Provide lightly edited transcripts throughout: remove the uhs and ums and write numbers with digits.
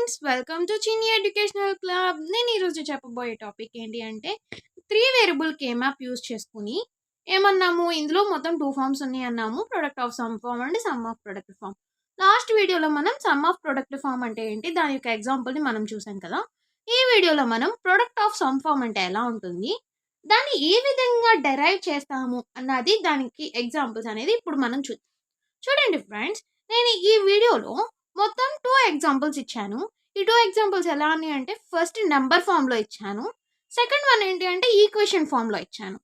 Friends, welcome to చిన్ని educational club. నేను ఈరోజు చెప్పబోయే టాపిక్ ఏంటి అంటే 3 వేరియబుల్ కే మ్యాప్ యూజ్ చేసుకుని ఏమన్నాము, ఇందులో మొత్తం 2 ఫార్మ్స్ ఉన్నాయి అన్నాము, product of sum form and sum of product form. Last వీడియోలో మనం సమ్ ఆఫ్ ప్రొడక్ట్ ఫార్మ్ అంటే ఏంటి, దాని యొక్క ఎగ్జాంపుల్ని మనం చూసాం కదా. ఈ వీడియోలో మనం ప్రొడక్ట్ ఆఫ్ సమ్ ఫార్మ్ అంటే ఎలా ఉంటుంది, దాన్ని ఏ విధంగా డెరైవ్ చేస్తాము అన్నది, దానికి ఎగ్జాంపుల్స్ అనేది ఇప్పుడు మనం చూడండి ఫ్రెండ్స్. నేను ఈ వీడియోలో మొత్తం 2 ఎగ్జాంపుల్స్ ఇచ్చాను. ఈ 2 ఎగ్జాంపుల్స్ ఎలా అని అంటే, ఫస్ట్ నెంబర్ ఫామ్లో ఇచ్చాను, సెకండ్ వన్ ఏంటి అంటే ఈక్వేషన్ ఫామ్లో ఇచ్చాను.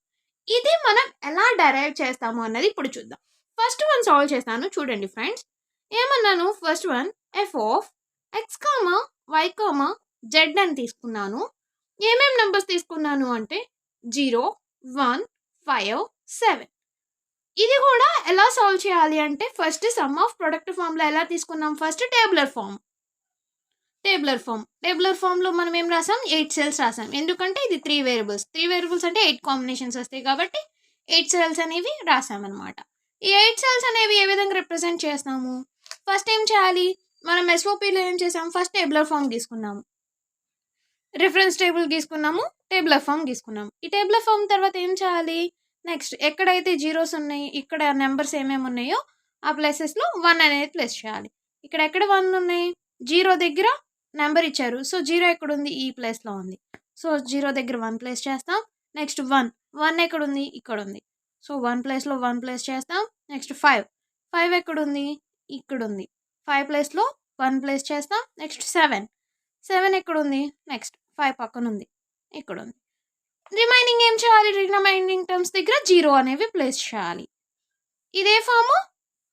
ఇది మనం ఎలా డెరైవ్ చేస్తాము అన్నది ఇప్పుడు చూద్దాం. ఫస్ట్ వన్ సాల్వ్ చేస్తాను, చూడండి ఫ్రెండ్స్. ఏమన్నాను, first one F of X comma Y comma Z అని తీసుకున్నాను. ఏమేం నెంబర్స్ తీసుకున్నాను అంటే 0, 1, 5, 7. ఇది కూడా ఎలా సాల్వ్ చేయాలి అంటే, ఫస్ట్ సమ్ ఆఫ్ ప్రొడక్ట్ ఫామ్లో ఎలా తీసుకున్నాం, ఫస్ట్ టేబులర్ ఫామ్లో మనం ఏం రాసాం, 8 సెల్స్ రాసాం. ఎందుకంటే ఇది 3 వేరియబుల్స్ అంటే 8 కాంబినేషన్స్ వస్తాయి కాబట్టి 8 సెల్స్ అనేవి రాసామన్నమాట. ఈ 8 సెల్స్ అనేవి ఏ విధంగా రిప్రజెంట్ చేస్తాము, ఫస్ట్ ఏం చేయాలి, మనం ఎస్ఓపిలో ఏం చేసాం, ఫస్ట్ టేబులర్ ఫామ్ తీసుకున్నాము, రిఫరెన్స్ టేబుల్ తీసుకున్నాము, టేబులర్ ఫామ్ తీసుకున్నాము. ఈ టేబులర్ ఫామ్ తర్వాత ఏం చేయాలి, నెక్స్ట్ ఎక్కడైతే జీరోస్ ఉన్నాయి, ఇక్కడ నెంబర్స్ ఏమేమి ఉన్నాయో ఆ ప్లేసెస్లో 1 అనేది ప్లేస్ చేయాలి. ఇక్కడ ఎక్కడ 1 ఉన్నాయి, 0 దగ్గర నెంబర్ ఇచ్చారు, సో 0 ఎక్కడ ఉంది, ఈ ప్లేస్లో ఉంది, సో 0 దగ్గర 1 ప్లేస్ చేస్తాం. నెక్స్ట్ 1 ఎక్కడ ఉంది, ఇక్కడ ఉంది, సో 1 ప్లేస్లో 1 ప్లేస్ చేస్తాం. నెక్స్ట్ 5 ఎక్కడ ఉంది, ఇక్కడ ఉంది, 5 ప్లేస్లో 1 ప్లేస్ చేస్తాం. నెక్స్ట్ 7 ఎక్కడ ఉంది, నెక్స్ట్ 5 పక్కన ఉంది, ఇక్కడ ఉంది. రిమైనింగ్ ఏం చేయాలి, రిమైనింగ్ టర్మ్స్ దగ్గర 0 అనేవి ప్లేస్ చేయాలి. ఇదే form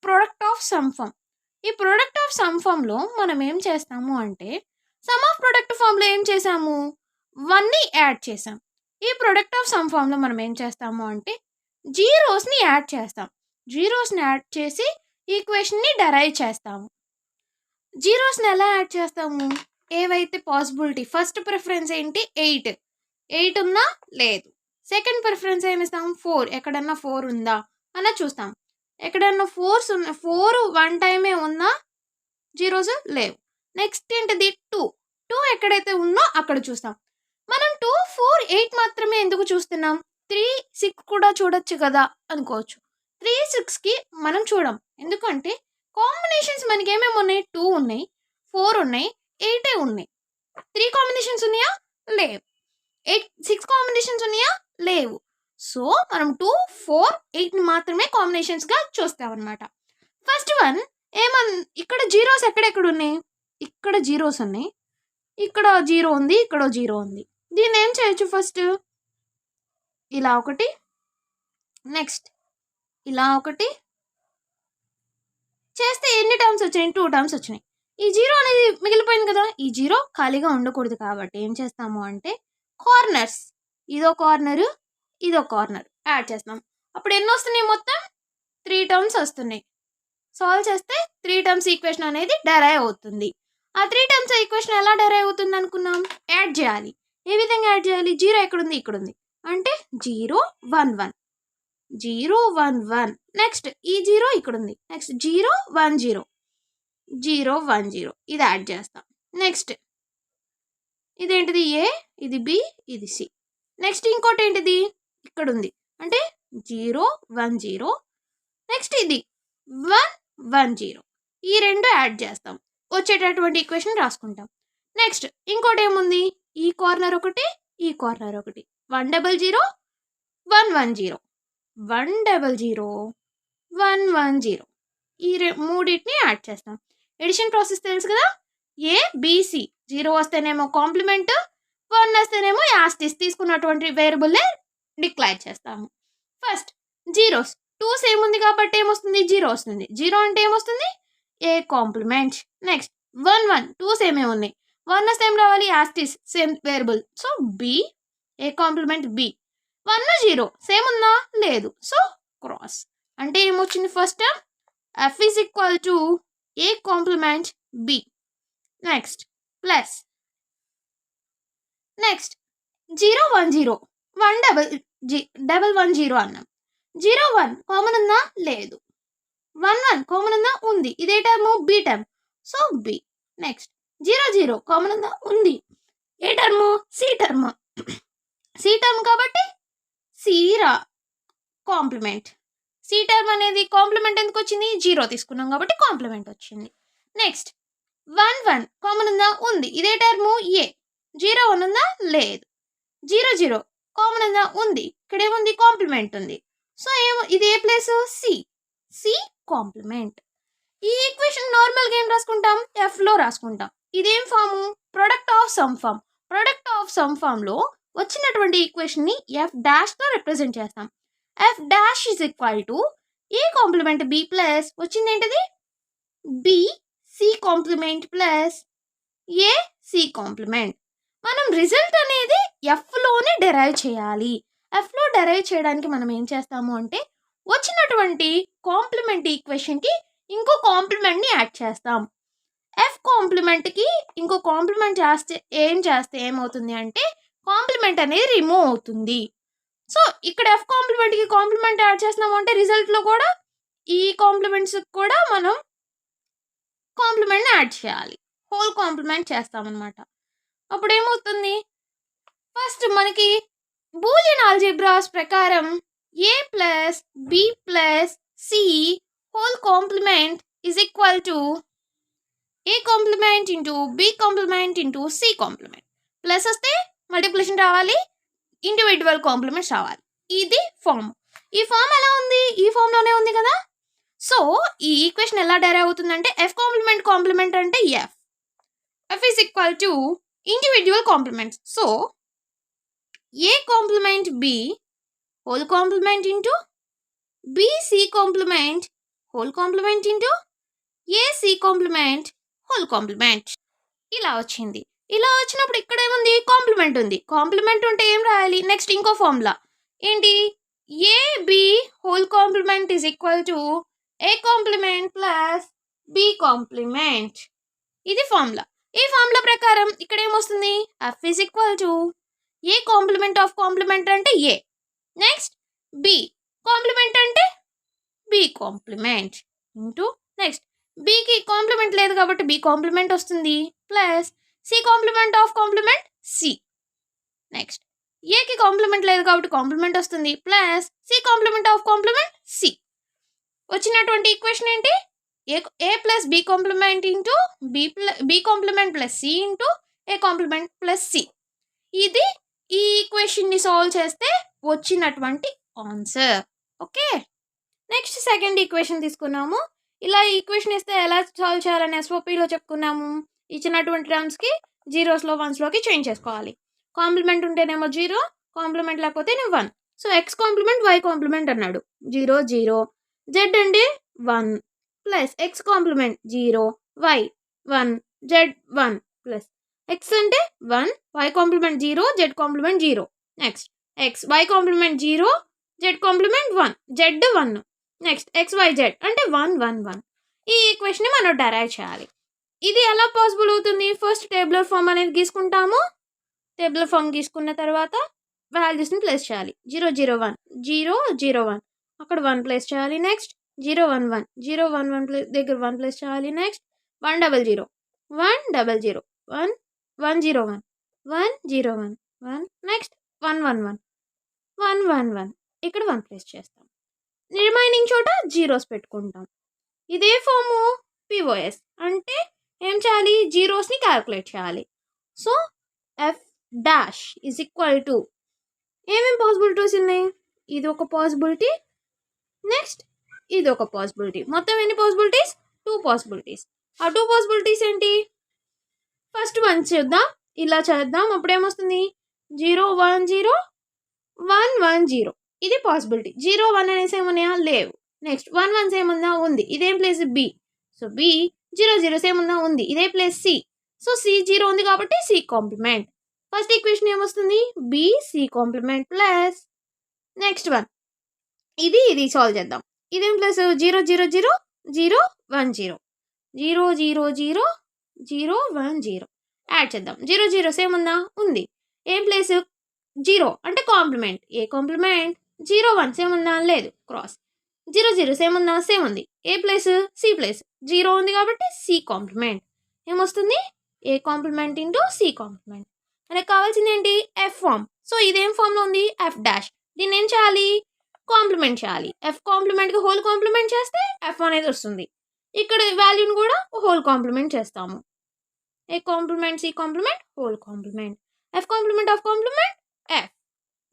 product of sum form. ఈ ప్రొడక్ట్ ఆఫ్ సమ్ ఫామ్లో మనం ఏం చేస్తాము అంటే, సమ్ ఆఫ్ ప్రొడక్ట్ ఫామ్లో ఏం చేసాము, 1ని యాడ్ చేసాం. ఈ ప్రొడక్ట్ ఆఫ్ సమ్ ఫామ్లో మనం ఏం చేస్తాము అంటే, జీరోస్ని యాడ్ చేస్తాం. జీరోస్ని యాడ్ చేసి ఈక్వేషన్ని డెరైవ్ చేస్తాము. జీరోస్ని ఎలా యాడ్ చేస్తాము, ఏవైతే పాసిబిలిటీ, ఫస్ట్ ప్రిఫరెన్స్ ఏంటి 8 ఉన్నా లేదు. సెకండ్ ప్రిఫరెన్స్ ఏమిస్తాం, 4, ఎక్కడన్నా 4 ఉందా అన్న చూస్తాం. ఎక్కడన్నా 4 1 టైమే ఉన్నా జీరోస్ లేవు. నెక్స్ట్ ఏంటిది 2 ఎక్కడైతే ఉందో అక్కడ చూస్తాం. మనం 2, 4, 8 మాత్రమే ఎందుకు చూస్తున్నాం, 3, 6 కూడా చూడొచ్చు కదా అనుకోవచ్చు. 3, 6కి మనం చూడం, ఎందుకంటే కాంబినేషన్స్ మనకి ఏమేమి ఉన్నాయి, 2 ఉన్నాయి, 4 ఉన్నాయి, 8 ఉన్నాయి. 3 కాంబినేషన్స్ ఉన్నాయా, లేవు. 6 కాంబినేషన్స్ ఉన్నాయా, లేవు. సో మనం 2, 4, 8ని మాత్రమే కాంబినేషన్స్గా చూస్తామన్నమాట. ఫస్ట్ వన్ ఇక్కడ జీరోస్ ఎక్కడెక్కడ ఉన్నాయి, ఇక్కడ జీరోస్ ఉన్నాయి, ఇక్కడ 0 ఉంది, ఇక్కడ 0 ఉంది. దీన్ని ఏం చేయొచ్చు, ఫస్ట్ ఇలా ఒకటి, నెక్స్ట్ ఇలా ఒకటి చేస్తే ఎన్ని టర్మ్స్ వచ్చినాయి, 2 టర్మ్స్ వచ్చినాయి. ఈ 0 అనేది మిగిలిపోయింది కదా, ఈ 0 ఖాళీగా ఉండకూడదు కాబట్టి ఏం చేస్తాము అంటే, కార్నర్స్, ఇదో కార్నర్ యాడ్ చేస్తాం. అప్పుడు ఎన్ని వస్తున్నాయి, మొత్తం 3 టర్మ్స్ వస్తున్నాయి. సాల్వ్ చేస్తే 3 టర్మ్స్ ఈక్వేషన్ అనేది డెరైవ్ అవుతుంది. ఆ 3 టర్మ్స్ ఈక్వేషన్ ఎలా డెరైవ్ అవుతుంది అనుకున్నాం, యాడ్ చేయాలి. ఏ విధంగా యాడ్ చేయాలి, 0 ఎక్కడుంది, ఇక్కడ ఉంది, అంటే 0, 1, 1, 0, 1, 1. నెక్స్ట్ ఈ 0 ఇక్కడ ఉంది, నెక్స్ట్ 0, 1, 0, 0, 1, 0, ఇది యాడ్ చేస్తాం. నెక్స్ట్ ఇదేంటిది, ఏ, ఇది బి, ఇది సి. నెక్స్ట్ ఇంకోటి ఏంటిది, ఇక్కడ ఉంది, అంటే 0, 1, 0. నెక్స్ట్ ఇది 1, 1, 0. ఈ రెండు యాడ్ చేస్తాం, వచ్చేటటువంటి ఈక్వేషన్ రాసుకుంటాం. నెక్స్ట్ ఇంకోటి ఏముంది, ఈ కార్నర్ ఒకటి, ఈ కార్నర్ ఒకటి, 1, 0, 0, 1, 1, 0, 1, 0, 0, 1, 1, 0. ఈ మూడింటిని యాడ్ చేస్తాం. ఎడిషన్ ప్రాసెస్ తెలుసు కదా, ఏ బిసి, 0 వస్తేనేమో కాంప్లిమెంట్, 1 వస్తేనేమో యాస్టిస్, తీసుకున్నటువంటి వేరియబుల్లే డిక్లేర్ చేస్తాము. ఫస్ట్ జీరోస్, 2 సేమ్ ఉంది కాబట్టి ఏమొస్తుంది, 0 వస్తుంది. 0 అంటే ఏమొస్తుంది, ఏ కాంప్లిమెంట్. నెక్స్ట్ 1, 1, 2 సేమే ఉన్నాయి, 1 వస్తే ఏం రావాలి, as it is, same variable, so B, A complement B. 1, 0 same ఉందా, లేదు, సో క్రాస్. అంటే ఏమొచ్చింది, first term F is equal to A complement B. Next plus, next 0, 1, 0, 1, 1, 0 అన్నాం. 0, 1 కామన్ ఉందా, లేదు. 1, 1 కామన్ ఉందా, ఉంది. ఇదే term B term, so B. Next 0 0 common ఉందా? ఉంది. ఏ term? C term. C term కాబట్టి సి కాంప్లిమెంట్. సి టర్మ్ అనేది కాంప్లిమెంట్ ఎందుకు వచ్చింది? 0 తీసుకున్నాం కాబట్టి కాంప్లిమెంట్ వచ్చింది. నెక్స్ట్ 1 1 కామన్ ఉందా? ఉంది. ఇదే టర్ము ఏ. 0 1 ఉందా? లేదు. 0 0 కామన్ ఉందా? ఉంది. ఇక్కడ ఏముంది? కాంప్లిమెంట్ ఉంది. సో ఇది ఏ ప్లేస్? సి. C complement. ఈ ఈక్వేషన్ నార్మల్గా ఏం రాసుకుంటాం? ఎఫ్లో రాసుకుంటాం. ఇదేం form? Product of sum form. Product of sum ఫామ్లో వచ్చినటువంటి ఈక్వేషన్ని ఎఫ్ డాష్తో రిప్రజెంట్ చేస్తాం. F dash is equal to A complement B plus వచ్చింది ఏంటిది? B C complement plus A C complement. మనం రిజల్ట్ అనేది ఎఫ్లోనే డెరైవ్ చేయాలి. ఎఫ్లో డెరైవ్ చేయడానికి మనం ఏం చేస్తాము అంటే వచ్చినటువంటి కాంప్లిమెంట్ ఈక్వేషన్కి ఇంకో కాంప్లిమెంట్ని యాడ్ చేస్తాం. ఎఫ్ కాంప్లిమెంట్కి ఇంకో కాంప్లిమెంట్ చేస్తే ఏమవుతుంది అంటే కాంప్లిమెంట్ అనేది రిమూవ్ అవుతుంది. సో ఇక్కడ ఎఫ్ కాంప్లిమెంట్కి కాంప్లిమెంట్ యాడ్ చేస్తున్నాము అంటే రిజల్ట్లో కూడా ఈ కాంప్లిమెంట్స్ కూడా మనం కాంప్లిమెంట్ని యాడ్ చేయాలి. హోల్ కాంప్లిమెంట్ చేస్తామన్నమాట. అప్పుడు ఏమవుతుంది? ఫస్ట్ మనకి బూలియన్ ఆల్జీబ్రాస్ ప్రకారం A plus B plus C whole complement is equal to A complement into B complement into C complement. Plus వస్తే మల్టిప్లికేషన్ రావాలి, ఇండివిజువల్ కాంప్లిమెంట్స్ రావాలి. ఇది ఫామ్. ఈ ఫామ్ ఎలా ఉంది? ఈ ఫామ్లోనే ఉంది కదా. సో ఈ ఈక్వేషన్ ఎలా డెరైవ్ అవుతుందంటే ఎఫ్ కాంప్లిమెంట్ అంటే F is equal to individual complements. So A complement B whole complement into B C complement whole complement into A C complement whole complement. ఇలా వచ్చింది. ఇలా వచ్చినప్పుడు ఇక్కడ ఏముంది? కాంప్లిమెంట్ ఉంది. కాంప్లిమెంట్ ఉంటే ఏం రాయాలి? నెక్స్ట్ ఇంకో ఫార్ములా ఏంటి? A B whole complement is equal to A complement plus B complement. ఇది ఫార్ములా. ఈ ఫార్ములా ప్రకారం ఇక్కడ ఏమొస్తుంది? F is equal to A complement of complement అంటే ఏ, నెక్స్ట్ బి కాంప్లిమెంట్ అంటే బి కాంప్లిమెంట్ ఇంటూ నెక్స్ట్ బికి complement లేదు కాబట్టి బి కాంప్లిమెంట్ వస్తుంది plus C complement of complement C. Next ఏకి కాంప్లిమెంట్ లేదు కాబట్టి కాంప్లిమెంట్ వస్తుంది plus C complement of complement C. వచ్చినటువంటి ఈక్వేషన్ ఏంటి? ఏ plus B complement into B complement plus C into A complement plus C. ఇది ఈ ఈక్వేషన్ని సాల్వ్ చేస్తే వచ్చినటువంటి answer. Okay, next second equation తీసుకున్నాము. ఇలా ఈక్వేషన్ ఇస్తే ఎలా సాల్వ్ చేయాలని ఎస్ఓపిలో చెప్పుకున్నాము. ఇచ్చినటువంటి టర్మ్స్కి జీరోస్లో వన్స్లోకి చేంజ్ చేసుకోవాలి. కాంప్లిమెంట్ ఉంటేనేమో 0, కాంప్లిమెంట్ లేకపోతే 1. So X complement Y complement అన్నాడు. 0 0 జెడ్ అంటే 1 plus X complement 0 Y 1 Z 1 plus X అంటే 1 Y complement 0 Z complement 0. Next X Y complement 0 Z complement 1 Z 1. Next X Y Z అంటే 1 1 1. ఈ ఈక్వేషన్ని మనం డెరైవ్ చేయాలి. ఇది ఎలా పాసిబుల్ అవుతుంది? ఫస్ట్ టేబులర్ ఫామ్ అనేది గీసుకుంటాము. టేబులర్ ఫామ్ గీసుకున్న తర్వాత వాల్యూస్ని ప్లేస్ చేయాలి. 0 0 1 0 0 1 అక్కడ 1 ప్లేస్ చేయాలి. నెక్స్ట్ 0 1 1 0 1 1 దగ్గర 1 ప్లేస్ చేయాలి. నెక్స్ట్ 1 0 0 1 0 0 1 1 0 1 1 0 1 1 నెక్స్ట్ 1 1 1 1 1 1 ఇక్కడ 1 ప్లేస్ చేస్తాం. రిమైనింగ్ చోట జీరోస్ పెట్టుకుంటాం. ఇదే ఫాము పిఓఎస్ అంటే ఏం చేయాలి? జీరోస్ని క్యాలిక్యులేట్ చేయాలి. So F dash is equal to ఏమేమి పాసిబిలిటీస్ ఉన్నాయి? ఇది ఒక పాసిబిలిటీ, నెక్స్ట్ ఇది ఒక పాసిబిలిటీ. మొత్తం ఎన్ని పాసిబిలిటీస్? 2 పాసిబిలిటీస్. ఆ 2 పాసిబిలిటీస్ ఏంటి? ఫస్ట్ 1 చేద్దాం, ఇలా చేద్దాం. అప్పుడు ఏమొస్తుంది? 0 1 0 1 1 0. ఇది పాసిబిలిటీ. 0 1 అనేసి ఏమున్నాయా? లేవు. నెక్స్ట్ 1 1 సేమ్ ఉందా? ఉంది. ఇదేం place? B. So B 0 0 same ఉందా? ఉంది. ఇదే ప్లేస్ సి. సో సి 0 ఉంది కాబట్టి సి కాంప్లిమెంట్. ఫస్ట్ ఈక్వేషన్ ఏమొస్తుంది? B C complement plus next 1 ఇది సాల్వ్ చేద్దాం. ఇదేం ప్లస్? 0 0 0 0 1 0 0 0 0 0 1 0 యాడ్ చేద్దాం. 0 0 సేమ్ ఉందా? ఉంది. ఏం ప్లేస్? 0 అంటే కాంప్లిమెంట్. ఏ కాంప్లిమెంట్ 0 1 సేమ్ ఉందా? లేదు. క్రాస్ 0 0 సేమ్ ఉందా? సేమ్ ఉంది. ఏ ప్లేస్? C place. 0 ఉంది కాబట్టి సి కాంప్లిమెంట్. ఏమొస్తుంది? A complement into C complement. మనకు కావాల్సింది ఏంటి? F form. సో ఇదేం ఫామ్లో ఉంది? F dash. దీన్ని ఏం చేయాలి? కాంప్లిమెంట్ చేయాలి. ఎఫ్ కాంప్లిమెంట్కి హోల్ కాంప్లిమెంట్ చేస్తే ఎఫ్ అనేది వస్తుంది. ఇక్కడ వాల్యూని కూడా హోల్ కాంప్లిమెంట్ చేస్తాము. A complement C complement whole complement. F complement of complement F.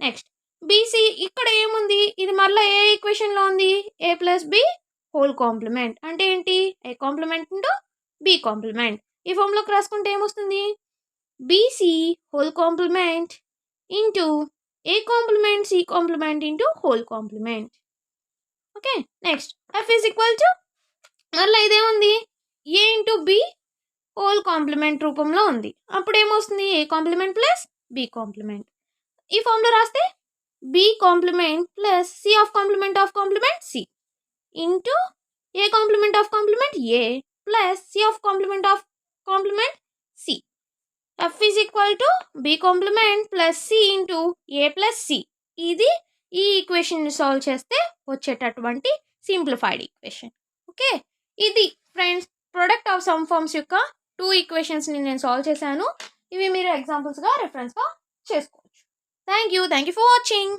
Next BC. ఇక్కడ ఏముంది? ఇది మళ్ళీ ఏ ఈక్వేషన్లో ఉంది? A plus B whole complement. అంటే ఏంటి? A complement into B complement. ఈ ఫామ్లోకి రాసుకుంటే ఏమొస్తుంది? B C whole complement into A complement C complement into whole complement. Okay. Next F is equal to మళ్ళీ ఇదేముంది? A into B whole complement రూపంలో ఉంది. అప్పుడు ఏమొస్తుంది? A complement plus B complement. ఈ ఫామ్లో రాస్తే B complement plus C of complement C into A complement of complement A plus C of complement C. F is equal to B complement plus C into A plus C. ఇది ఈ ఈక్వేషన్ని solve చేస్తే వచ్చేటటువంటి simplified equation. Okay. ఇది friends product of sum forms యొక్క 2 ఈక్వేషన్స్ని నేను solve చేశాను. ఇవి మీరు ఎగ్జాంపుల్స్గా రిఫరెన్స్గా చేసుకోవచ్చు. Thank you for watching.